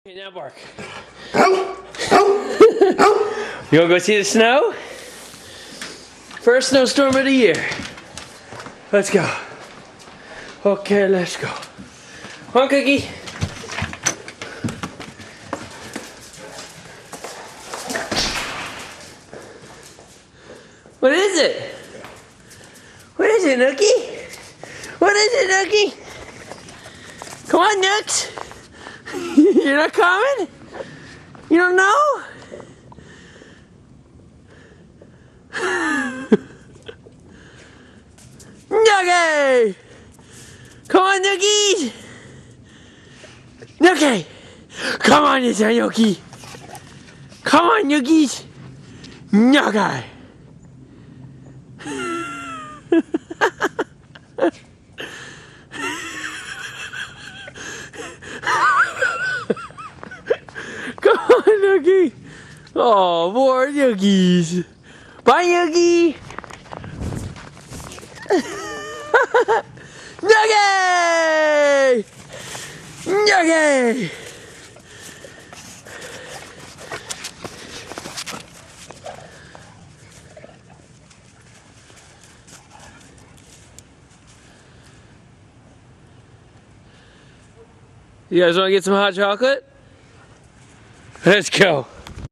Okay, now bark. You wanna go see the snow? First snowstorm of the year. Let's go. Okay, let's go. Come on, Cookie. What is it? What is it, Nookie? What is it, Nookie? Come on, Nooks. You're not coming? You don't know? Nookie! Come on, Nookie! Nookie! Come on, you Nookie! Come on, Nookies! Nookie! Come on, Nookie! Oh, more Nookies! Bye, Nookie! Nookie! Nookie! You guys want to get some hot chocolate? Let's go.